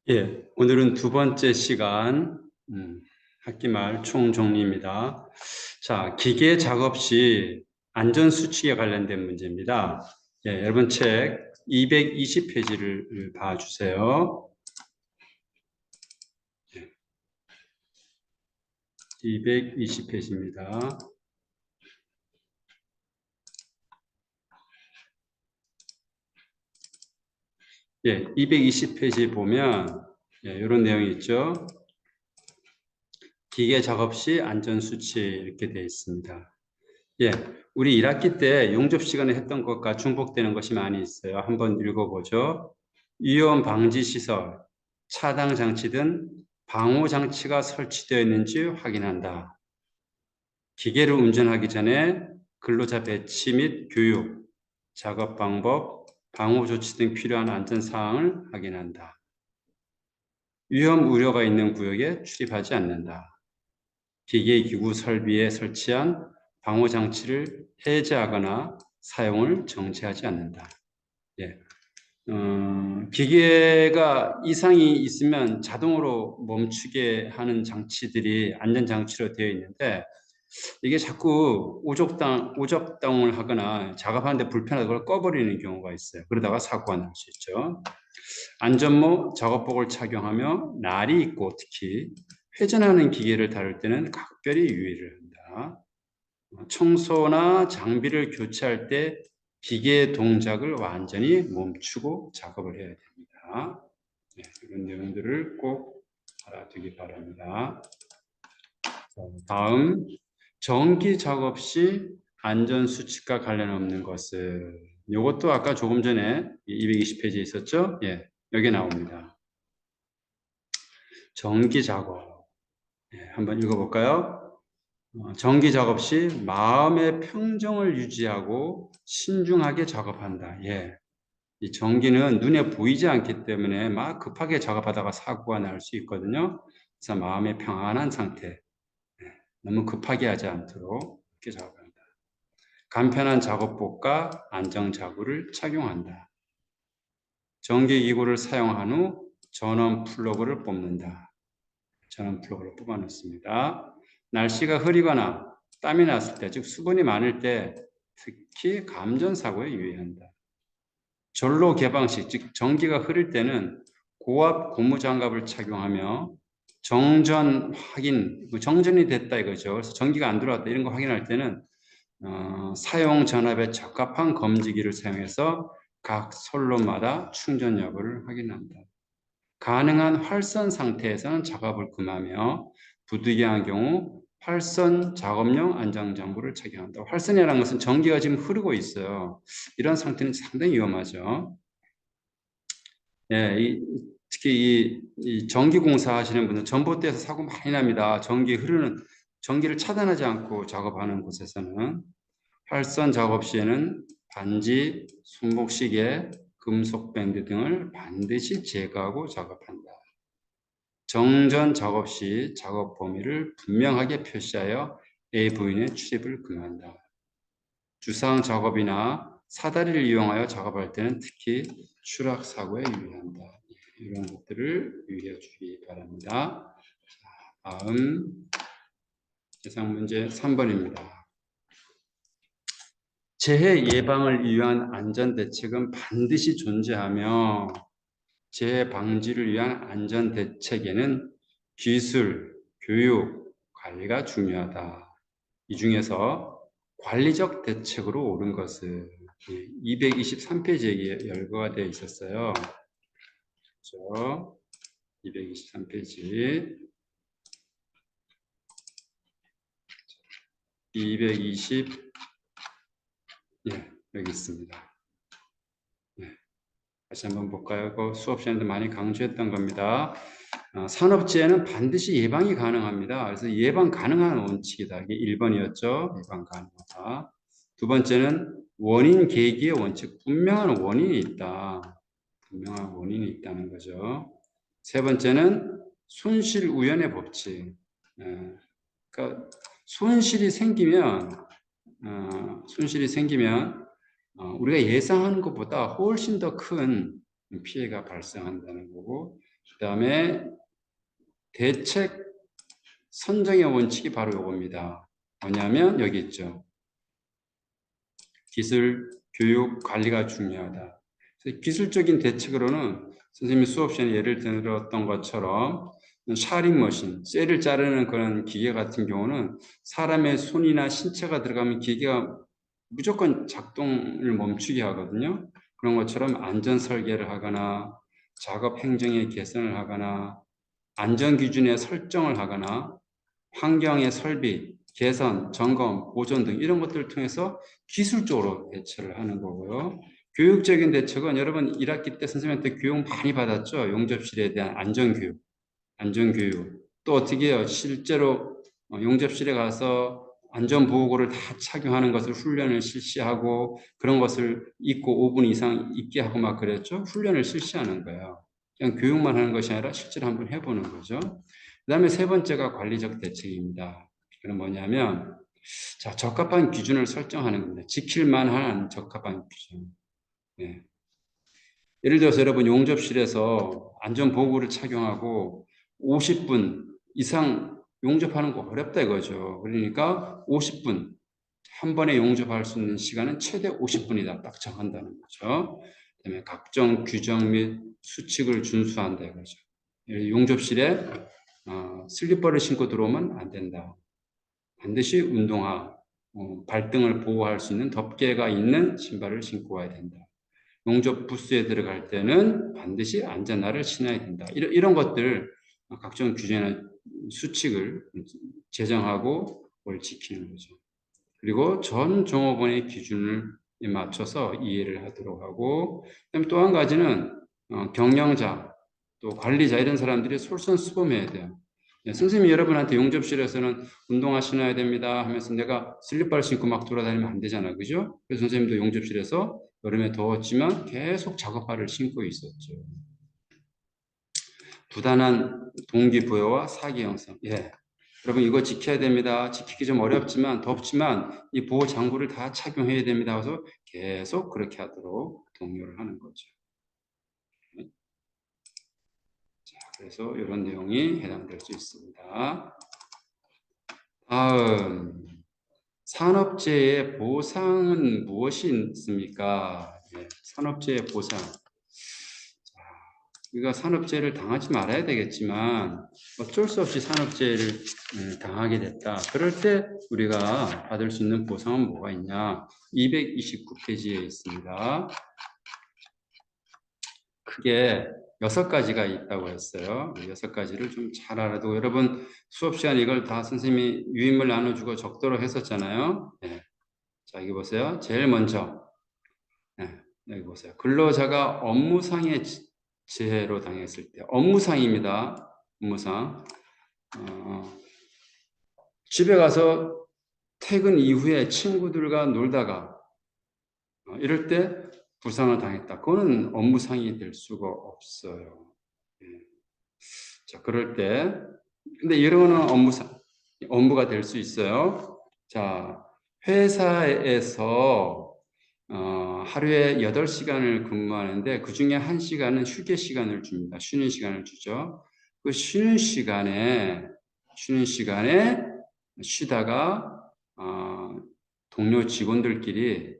예, 오늘은 두 번째 시간, 학기말 총정리입니다. 자, 기계 작업 시 안전수칙에 관련된 문제입니다. 예, 여러분 책 220페이지를 봐주세요. 220페이지입니다. 예, 220페이지 보면 이런 내용이 있죠. 기계 작업 시 안전수칙 이렇게 되어 있습니다. 예, 우리 1학기 때 용접 시간에 했던 것과 중복되는 것이 많이 있어요. 한번 읽어보죠. 위험 방지 시설, 차단 장치 등 방호 장치가 설치되어 있는지 확인한다. 기계를 운전하기 전에 근로자 배치 및 교육, 작업 방법, 방호 조치 등 필요한 안전 사항을 확인한다. 위험 우려가 있는 구역에 출입하지 않는다. 기계 기구 설비에 설치한 방호 장치를 해제하거나 사용을 정지하지 않는다. 예. 기계가 이상이 있으면 자동으로 멈추게 하는 장치들이 안전장치로 되어 있는데 이게 자꾸 오적당을 하거나 작업하는데 불편하다 걸 꺼버리는 경우가 있어요. 그러다가 사고가 날 수 있죠. 안전모 작업복을 착용하며 날이 있고 특히 회전하는 기계를 다룰 때는 각별히 유의를 한다. 청소나 장비를 교체할 때 기계 동작을 완전히 멈추고 작업을 해야 됩니다. 네, 이런 내용들을 꼭 알아두기 바랍니다. 다음, 전기 작업 시 안전수칙과 관련 없는 것을 이것도 아까 조금 전에 220페이지에 있었죠? 예, 여기 나옵니다. 전기 작업. 예, 한번 읽어볼까요? 전기 작업 시 마음의 평정을 유지하고 신중하게 작업한다. 예. 이 전기는 눈에 보이지 않기 때문에 막 급하게 작업하다가 사고가 날 수 있거든요. 그래서 마음의 평안한 상태. 예. 너무 급하게 하지 않도록 이렇게 작업한다. 간편한 작업복과 안정자구를 착용한다. 전기기구를 사용한 후 전원 플러그를 뽑는다. 전원 플러그를 뽑아놓습니다. 날씨가 흐리거나 땀이 났을 때, 즉 수분이 많을 때 특히 감전사고에 유의한다. 전로 개방식, 즉 전기가 흐릴 때는 고압 고무장갑을 착용하며 정전 확인, 정전이 됐다 이거죠. 그래서 전기가 안 들어왔다 이런 거 확인할 때는 사용 전압에 적합한 검지기를 사용해서 각 선로마다 충전 여부를 확인한다. 가능한 활선 상태에서는 작업을 금하며 부득이한 경우 활선 작업용 안전장구를 착용한다. 활선이라는 것은 전기가 지금 흐르고 있어요. 이런 상태는 상당히 위험하죠. 예, 특히 이 전기공사 하시는 분들 전봇대에서 사고 많이 납니다. 전기를 차단하지 않고 작업하는 곳에서는 활선 작업 시에는 반지, 손목시계, 금속 밴드 등을 반드시 제거하고 작업한다. 정전 작업 시 작업 범위를 분명하게 표시하여 A 부인의 출입을 금한다. 주상 작업이나 사다리를 이용하여 작업할 때는 특히 추락 사고에 유의한다. 이런 것들을 유의해 주기 바랍니다. 다음 해상 문제 3번입니다. 재해 예방을 위한 안전 대책은 반드시 존재하며 재해 방지를 위한 안전 대책에는 기술, 교육, 관리가 중요하다. 이 중에서 관리적 대책으로 옳은 것은 223페이지에 열거가 되어 있었어요. 그렇죠? 223페이지. 220, 예, 여기 있습니다. 네, 다시 한번 볼까요? 그 수업 시간에도 많이 강조했던 겁니다. 산업재해는 반드시 예방이 가능합니다. 그래서 예방 가능한 원칙이다. 이게 1번이었죠. 예방 가능하다. 두 번째는 원인 계기의 원칙. 분명한 원인이 있다. 분명한 원인이 있다는 거죠. 세 번째는 손실 우연의 법칙. 그러니까 손실이 생기면 우리가 예상하는 것보다 훨씬 더 큰 피해가 발생한다는 거고, 그다음에 대책 선정의 원칙이 바로 이겁니다. 뭐냐면 여기 있죠. 기술, 교육, 관리가 중요하다. 그래서 기술적인 대책으로는 선생님이 수업 시간에 예를 들었던 것처럼 샤링 머신, 쇠를 자르는 그런 기계 같은 경우는 사람의 손이나 신체가 들어가면 기계가 무조건 작동을 멈추게 하거든요. 그런 것처럼 안전 설계를 하거나 작업 행정의 개선을 하거나 안전 기준의 설정을 하거나 환경의 설비, 개선, 점검, 보존 등 이런 것들을 통해서 기술적으로 대처를 하는 거고요. 교육적인 대책은 여러분 1학기 때 선생님한테 교육 많이 받았죠. 용접실에 대한 안전교육, 안전교육. 또 어떻게 해요? 실제로 용접실에 가서 안전보호구를 다 착용하는 것을 훈련을 실시하고 그런 것을 입고 5분 이상 입게 하고 막 그랬죠. 훈련을 실시하는 거예요. 그냥 교육만 하는 것이 아니라 실제로 한번 해보는 거죠. 그 다음에 세 번째가 관리적 대책입니다. 그건 뭐냐면 자, 적합한 기준을 설정하는 겁니다. 지킬 만한 적합한 기준. 네. 예를 들어서 여러분 용접실에서 안전보호구를 착용하고 50분 이상 용접하는 거 어렵다 이거죠. 그러니까 50분 한 번에 용접할 수 있는 시간은 최대 50분이다. 딱 정한다는 거죠. 그다음에 각종 규정 및 수칙을 준수한다 이거죠. 용접실에 슬리퍼를 신고 들어오면 안 된다. 반드시 운동화, 발등을 보호할 수 있는 덮개가 있는 신발을 신고 와야 된다. 용접 부스에 들어갈 때는 반드시 안전화를 신어야 된다. 이런 것들 각종 규제나 수칙을 제정하고 그걸 지키는 거죠. 그리고 전 종업원의 기준을 맞춰서 이해를 하도록 하고 그다음에 또 한 가지는 경영자 또 관리자 이런 사람들이 솔선수범해야 돼요. 선생님이 여러분한테 용접실에서는 운동화 신어야 됩니다 하면서 내가 슬리퍼를 신고 막 돌아다니면 안 되잖아. 그죠? 그래서 선생님도 용접실에서 여름에 더웠지만 계속 작업화를 신고 있었죠. 부단한 동기부여와 사기 형성. 예. 여러분 이거 지켜야 됩니다. 지키기 좀 어렵지만 덥지만 이 보호 장구를 다 착용해야 됩니다. 그래서 계속 그렇게 하도록 독려를 하는 거죠. 자, 그래서 이런 내용이 해당될 수 있습니다. 다음 산업재해 보상은 무엇이 있습니까? 예, 산업재해 보상. 우리가 산업재해를 당하지 말아야 되겠지만 어쩔 수 없이 산업재해를 당하게 됐다. 그럴 때 우리가 받을 수 있는 보상은 뭐가 있냐? 229페이지에 있습니다. 크게 6가지가 있다고 했어요. 6가지를 좀 잘 알아두고 여러분 수업 시간에 이걸 다 선생님이 유인물 나눠주고 적도록 했었잖아요. 네. 자, 여기 보세요. 제일 먼저 네, 여기 보세요. 근로자가 업무상의 재해로 당했을 때 업무상입니다. 업무상 집에 가서 퇴근 이후에 친구들과 놀다가 이럴 때 부상을 당했다. 그거는 업무상이 될 수가 없어요. 예. 자, 그럴 때 근데 이런 거는 업무가 될 수 있어요. 자, 회사에서 하루에 8시간을 근무하는데 그 중에 1시간은 휴게 시간을 줍니다. 쉬는 시간을 주죠. 그 쉬는 시간에 쉬다가 동료 직원들끼리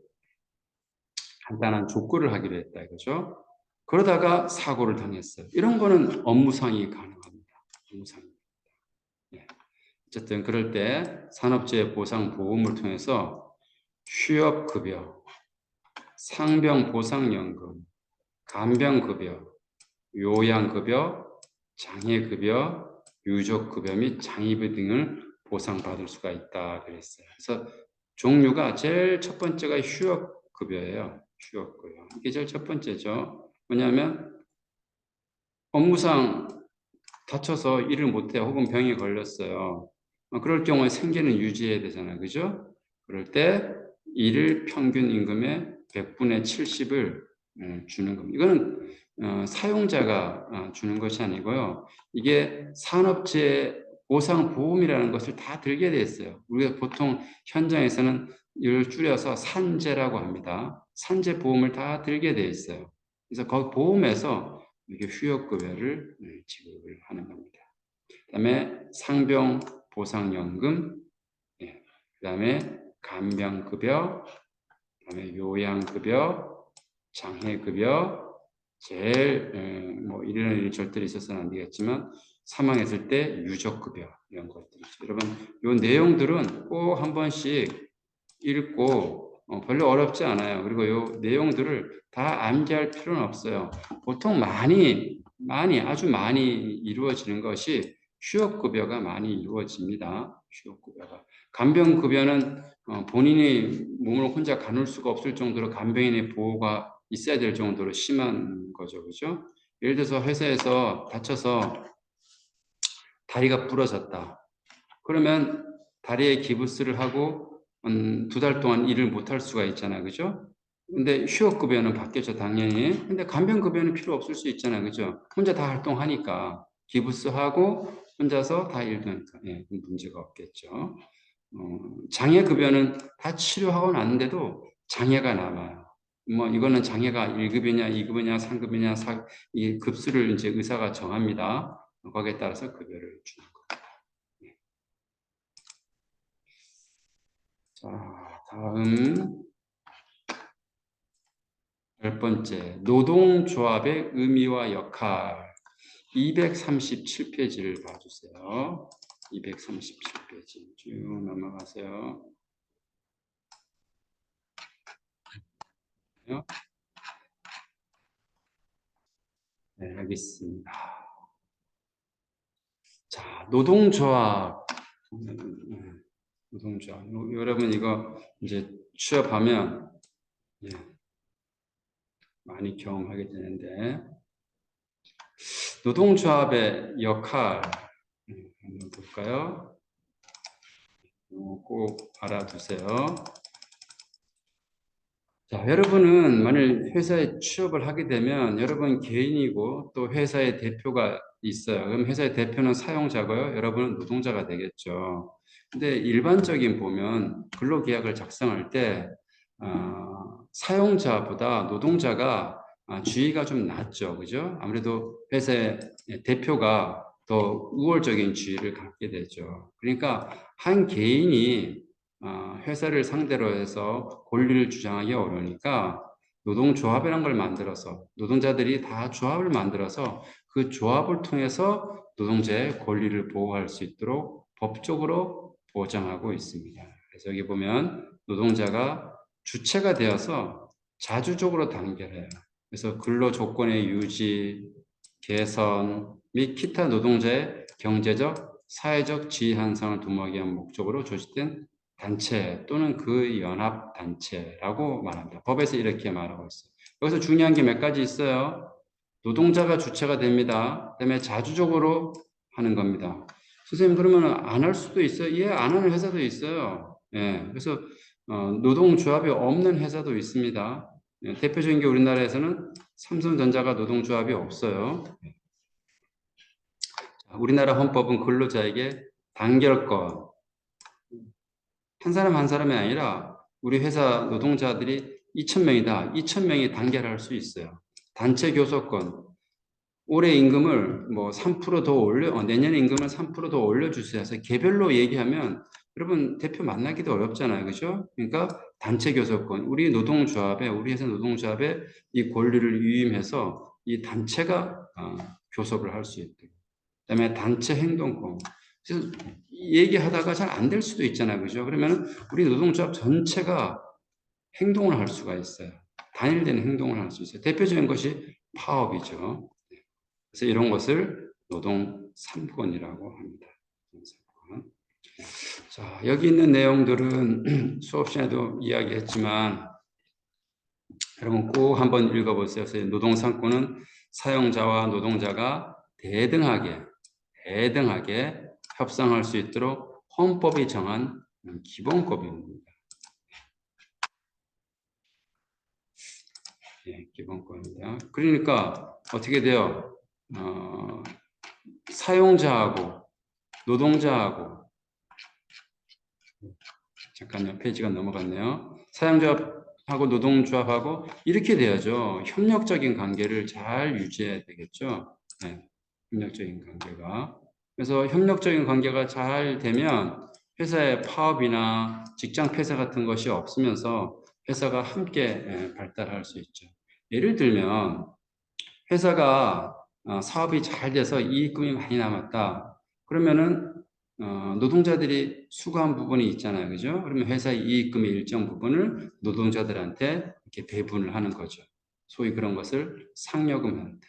간단한 족구를 하기로 했다 이거죠. 그러다가 사고를 당했어요. 이런 거는 업무상이 가능합니다. 업무상이. 네. 어쨌든 그럴 때 산업재해 보상 보험을 통해서 휴업급여, 상병보상연금, 간병급여, 요양급여, 장애급여, 유족급여 및 장의비 등을 보상받을 수가 있다 그랬어요. 그래서 종류가 제일 첫 번째가 휴업급여예요. 휴업급여. 이게 제일 첫 번째죠. 뭐냐면 업무상 다쳐서 일을 못해 혹은 병에 걸렸어요. 그럴 경우에 생계는 유지해야 되잖아요. 그죠? 그럴 때 일일 평균 임금의 100분의 70을 주는 겁니다. 이거는 사용자가 주는 것이 아니고요. 이게 산업재해 보상보험이라는 것을 다 들게 돼 있어요. 우리가 보통 현장에서는 이를 줄여서 산재라고 합니다. 산재보험을 다 들게 돼 있어요. 그래서 그 보험에서 이렇게 휴업급여를 지급을 하는 겁니다. 그다음에 상병 보상연금, 그다음에 간병급여, 그다음에 요양급여, 장애급여, 제일 뭐 이런 일절들이 있어서는 안 되겠지만 사망했을 때 유족급여 이런 것들이죠. 여러분 이 내용들은 꼭 한 번씩 읽고 별로 어렵지 않아요. 그리고 이 내용들을 다 암기할 필요는 없어요. 보통 아주 많이 이루어지는 것이 휴업급여가 많이 이루어집니다. 휴업급여가. 간병급여는 본인이 몸을 혼자 가눌 수가 없을 정도로 간병인의 보호가 있어야 될 정도로 심한 거죠. 그죠? 예를 들어서 회사에서 다쳐서 다리가 부러졌다. 그러면 다리에 기부스를 하고 2달 동안 일을 못할 수가 있잖아요. 그죠? 근데 휴업급여는 받겠죠, 당연히. 근데 간병급여는 필요 없을 수 있잖아요. 그죠? 혼자 다 활동하니까. 기부스하고 혼자서 다 일하니까. 예, 문제가 없겠죠. 장애급여는 다 치료하고 났는데도 장애가 남아요. 뭐, 이거는 장애가 1급이냐, 2급이냐, 3급이냐, 이 급수를 이제 의사가 정합니다. 거기에 따라서 급여를 주는 겁니다. 자, 다음 10번째 노동조합의 의미와 역할 237페이지를 봐주세요. 237페이지 쭉 넘어가세요. 네, 알겠습니다. 자, 노동조합. 노동조합. 여러분 이거 이제 취업하면 많이 경험하게 되는데 노동조합의 역할 한번 볼까요? 꼭 알아두세요. 자, 여러분은 만일 회사에 취업을 하게 되면 여러분 개인이고 또 회사의 대표가 있어요. 그럼 회사의 대표는 사용자고요. 여러분은 노동자가 되겠죠. 근데 일반적인 보면 근로계약을 작성할 때 사용자보다 노동자가 지위가 좀 낮죠. 그죠? 아무래도 회사의 대표가 더 우월적인 지위를 갖게 되죠. 그러니까 한 개인이 회사를 상대로 해서 권리를 주장하기 어려우니까 노동조합이라는 걸 만들어서 노동자들이 다 조합을 만들어서 그 조합을 통해서 노동자의 권리를 보호할 수 있도록 법적으로 보장하고 있습니다. 그래서 여기 보면 노동자가 주체가 되어서 자주적으로 단결해요. 그래서 근로 조건의 유지, 개선 및 기타 노동자의 경제적, 사회적 지위 향상을 도모하기 위한 목적으로 조직된 단체 또는 그 연합 단체라고 말합니다. 법에서 이렇게 말하고 있어요. 여기서 중요한 게 몇 가지 있어요. 노동자가 주체가 됩니다. 그다음에 자주적으로 하는 겁니다. 선생님 그러면 안 할 수도 있어요? 예, 안 하는 회사도 있어요. 예, 그래서 노동조합이 없는 회사도 있습니다. 예, 대표적인 게 우리나라에서는 삼성전자가 노동조합이 없어요. 우리나라 헌법은 근로자에게 단결권, 한 사람 한 사람이 아니라 우리 회사 노동자들이 2,000명이다. 2,000명이 단결할 수 있어요. 단체 교섭권, 올해 임금을 뭐 3%더 내년에 임금을 3%더 올려주세요. 해서 개별로 얘기하면 여러분 대표 만나기도 어렵잖아요. 그죠? 그러니까 단체 교섭권, 우리 회사 노동조합에 이 권리를 위임해서 이 단체가 교섭을 할 수 있도록. 그다음에 단체 행동권. 그래서 얘기하다가 잘 안 될 수도 있잖아요. 그죠? 그러면 우리 노동조합 전체가 행동을 할 수가 있어요. 단일된 행동을 할 수 있어요. 대표적인 것이 파업이죠. 그래서 이런 것을 노동 3권이라고 합니다. 자, 여기 있는 내용들은 수업 시간에도 이야기했지만 여러분 꼭 한번 읽어보세요. 노동 3권은 사용자와 노동자가 대등하게 협상할 수 있도록 헌법이 정한 기본법입니다. 예, 기본법입니다. 그러니까 어떻게 돼요? 사용자하고 노동자하고 잠깐요, 페이지가 넘어갔네요. 사용자 하고 노동조합하고 이렇게 돼야죠. 협력적인 관계를 잘 유지해야 되겠죠. 네, 협력적인 관계가. 그래서 협력적인 관계가 잘 되면 회사의 파업이나 직장 폐쇄 같은 것이 없으면서 회사가 함께 발달할 수 있죠. 예를 들면 회사가 사업이 잘 돼서 이익금이 많이 남았다. 그러면은 노동자들이 수고한 부분이 있잖아요. 그죠? 그러면 회사의 이익금의 일정 부분을 노동자들한테 이렇게 배분을 하는 거죠. 소위 그런 것을 상여금 형태.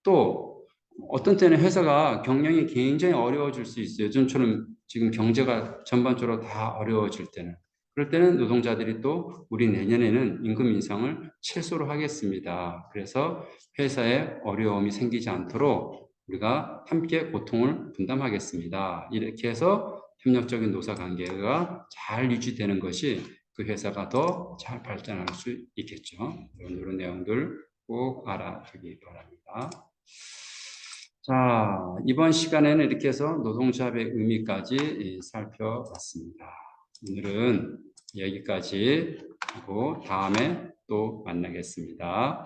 또 어떤 때는 회사가 경영이 굉장히 어려워질 수 있어요. 요즘처럼 지금 경제가 전반적으로 다 어려워질 때는. 그럴 때는 노동자들이 또 우리 내년에는 임금 인상을 최소로 하겠습니다. 그래서 회사에 어려움이 생기지 않도록 우리가 함께 고통을 분담하겠습니다. 이렇게 해서 협력적인 노사 관계가 잘 유지되는 것이 그 회사가 더 잘 발전할 수 있겠죠. 이런 내용들 꼭 알아두기 바랍니다. 자, 이번 시간에는 이렇게 해서 노동조합의 의미까지 살펴봤습니다. 오늘은 여기까지 하고 다음에 또 만나겠습니다.